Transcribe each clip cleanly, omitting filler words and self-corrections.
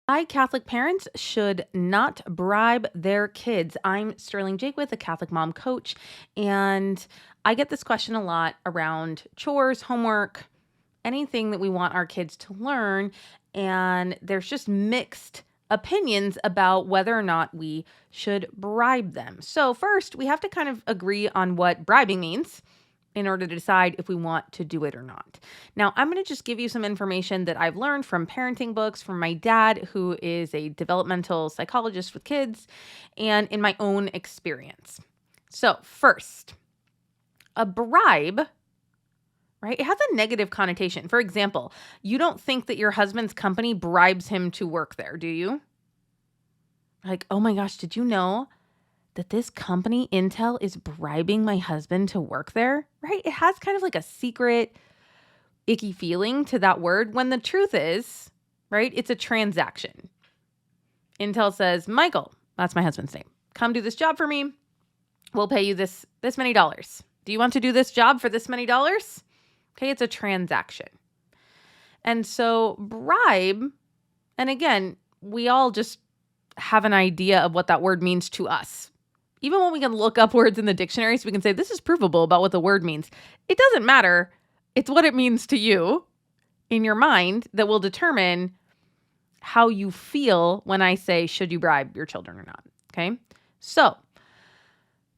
Why Catholic parents should not bribe their kids. I'm Sterling Jakewith, a Catholic mom coach, and I get this question a lot around chores, homework, anything that we want our kids to learn, and there's just mixed opinions about whether or not we should bribe them. So first, we have to kind of agree on what bribing means in order to decide if we want to do it or not. Now, I'm going to just give you some information that I've learned from parenting books, from my dad, who is a developmental psychologist with kids, and in my own experience. So first, a bribe, right? It has a negative connotation. For example, you don't think that your husband's company bribes him to work there, do you? Like, oh my gosh, did you know that this company, Intel, is bribing my husband to work there, right? It has kind of like a secret, icky feeling to that word when the truth is, right, it's a transaction. Intel says, Michael, that's my husband's name, come do this job for me. We'll pay you this many dollars. Do you want to do this job for this many dollars? Okay, it's a transaction. And so bribe, and again, we all just have an idea of what that word means to us. Even when we can look up words in the dictionary so we can say, this is provable about what the word means. It doesn't matter. It's what it means to you in your mind that will determine how you feel when I say, should you bribe your children or not? Okay. So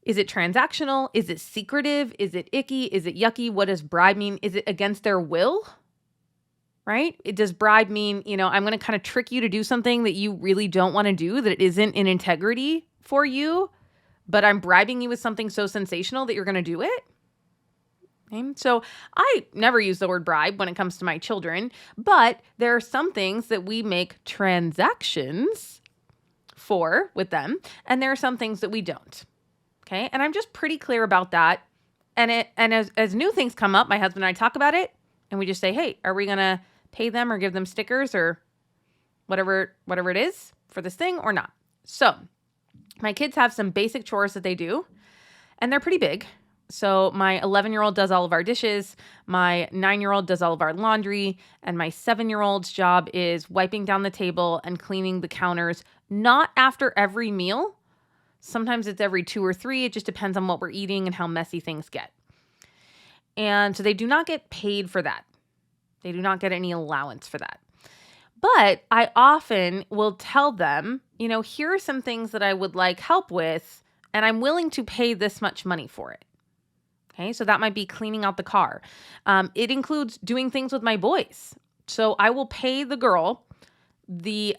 is it transactional? Is it secretive? Is it icky? Is it yucky? What does bribe mean? Is it against their will? Right? Does bribe mean, I'm going to kind of trick you to do something that you really don't want to do, that it isn't in integrity for you, but I'm bribing you with something so sensational that you're going to do it? Okay. So I never use the word bribe when it comes to my children, but there are some things that we make transactions for with them, and there are some things that we don't. Okay. And I'm just pretty clear about that. And as new things come up, my husband and I talk about it, and we just say, hey, are we going to pay them or give them stickers or whatever it is for this thing or not? So my kids have some basic chores that they do, and they're pretty big. So my 11-year-old does all of our dishes, my 9-year-old does all of our laundry, and my 7-year-old's job is wiping down the table and cleaning the counters, not after every meal. Sometimes it's every 2 or 3. It just depends on what we're eating and how messy things get. And so they do not get paid for that. They do not get any allowance for that. But I often will tell them, here are some things that I would like help with, and I'm willing to pay this much money for it. Okay, so that might be cleaning out the car. It includes doing things with my boys. So I will pay the girl the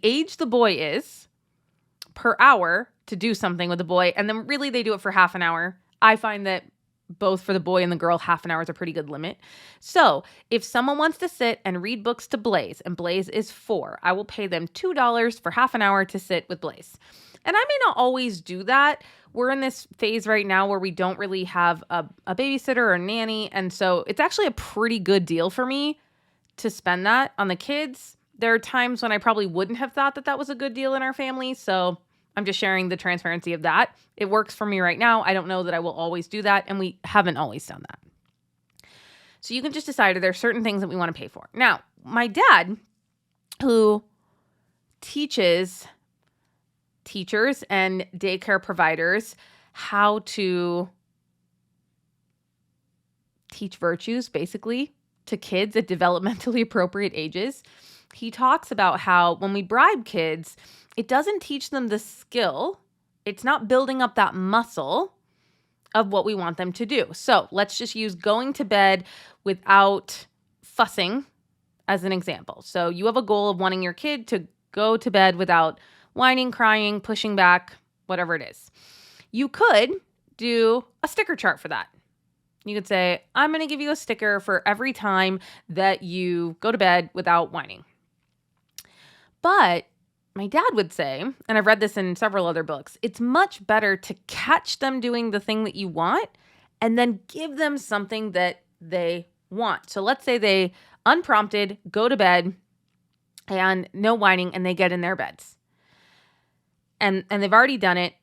age the boy is per hour to do something with the boy. And then really they do it for half an hour. I find that both for the boy and the girl, half an hour is a pretty good limit. So if someone wants to sit and read books to Blaze, and Blaze is 4, I will pay them $2 for half an hour to sit with Blaze. And I may not always do that. We're in this phase right now where we don't really have a babysitter or a nanny. And so it's actually a pretty good deal for me to spend that on the kids. There are times when I probably wouldn't have thought that that was a good deal in our family. So I'm just sharing the transparency of that. It works for me right now. I don't know that I will always do that, and we haven't always done that. So you can just decide, there are certain things that we want to pay for. Now, my dad, who teaches teachers and daycare providers how to teach virtues, basically, to kids at developmentally appropriate ages, he talks about how when we bribe kids, it doesn't teach them the skill. It's not building up that muscle of what we want them to do. So let's just use going to bed without fussing as an example. So you have a goal of wanting your kid to go to bed without whining, crying, pushing back, whatever it is. You could do a sticker chart for that. You could say, I'm going to give you a sticker for every time that you go to bed without whining. But my dad would say, and I've read this in several other books, it's much better to catch them doing the thing that you want and then give them something that they want. So let's say they unprompted go to bed and no whining, and they get in their beds. And they've already done it.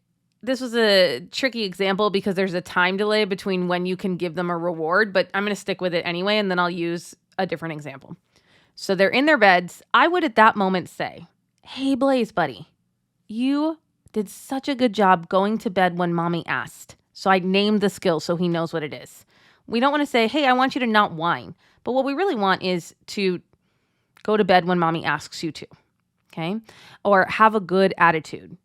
This was a tricky example because there's a time delay between when you can give them a reward, but I'm going to stick with it anyway, and then I'll use a different example. So they're in their beds. I would at that moment say, hey, Blaze, buddy, you did such a good job going to bed when mommy asked. So I named the skill so he knows what it is. We don't want to say, hey, I want you to not whine. But what we really want is to go to bed when mommy asks you to, okay? Or have a good attitude,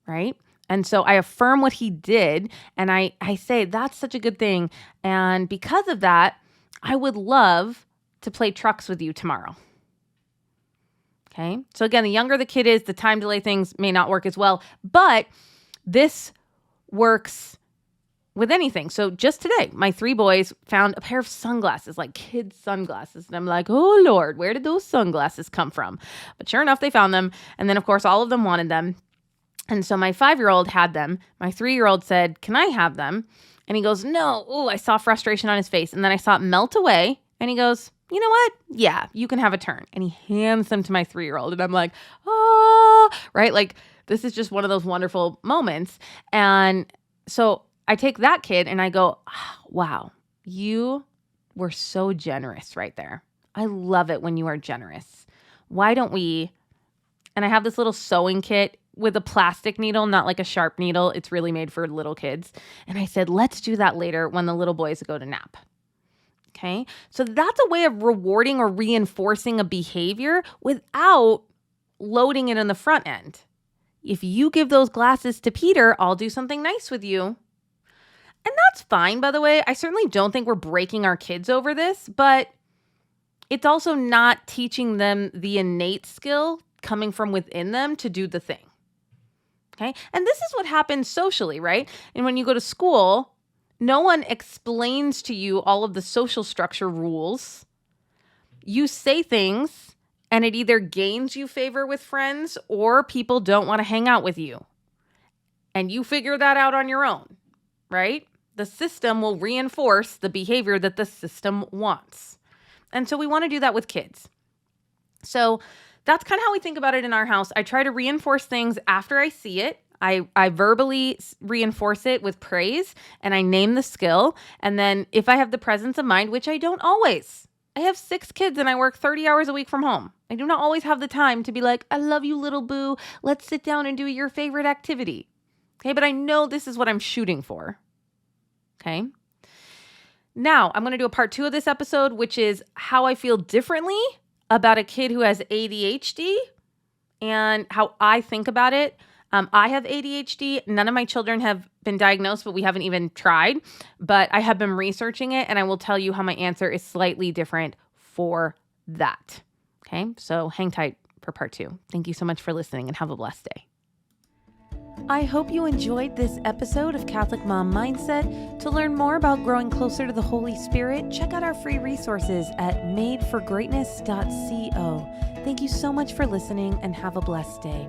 right? And so I affirm what he did, and I say, that's such a good thing. And because of that, I would love to play trucks with you tomorrow. Okay. So again, the younger the kid is, the time delay things may not work as well, but this works with anything. So just today, my 3 boys found a pair of sunglasses, like kids' sunglasses. And I'm like, oh Lord, where did those sunglasses come from? But sure enough, they found them. And then of course, all of them wanted them. And so my 5-year-old had them. My 3-year-old said, can I have them? And he goes, no. Oh, I saw frustration on his face. And then I saw it melt away. And he goes, you know what? Yeah, you can have a turn. And he hands them to my 3-year-old. And I'm like, oh, right? Like, this is just one of those wonderful moments. And so I take that kid and I go, oh, wow, you were so generous right there. I love it when you are generous. Why don't we, and I have this little sewing kit with a plastic needle, not like a sharp needle. It's really made for little kids. And I said, let's do that later when the little boys go to nap. Okay. So that's a way of rewarding or reinforcing a behavior without loading it in the front end. If you give those glasses to Peter, I'll do something nice with you. And that's fine, by the way. I certainly don't think we're breaking our kids over this, but it's also not teaching them the innate skill coming from within them to do the thing. Okay. And this is what happens socially, right? And when you go to school, no one explains to you all of the social structure rules. You say things and it either gains you favor with friends or people don't want to hang out with you. And you figure that out on your own, right? The system will reinforce the behavior that the system wants. And so we want to do that with kids. So that's kind of how we think about it in our house. I try to reinforce things after I see it. I verbally reinforce it with praise and I name the skill. And then if I have the presence of mind, which I don't always, I have 6 kids and I work 30 hours a week from home. I do not always have the time to be like, I love you, little boo. Let's sit down and do your favorite activity. Okay. But I know this is what I'm shooting for. Okay. Now I'm going to do a part 2 of this episode, which is how I feel differently about a kid who has ADHD and how I think about it. I have ADHD. None of my children have been diagnosed, but we haven't even tried. But I have been researching it, and I will tell you how my answer is slightly different for that. Okay, so hang tight for part 2. Thank you so much for listening, and have a blessed day. I hope you enjoyed this episode of Catholic Mom Mindset. To learn more about growing closer to the Holy Spirit, check out our free resources at madeforgreatness.co. Thank you so much for listening, and have a blessed day.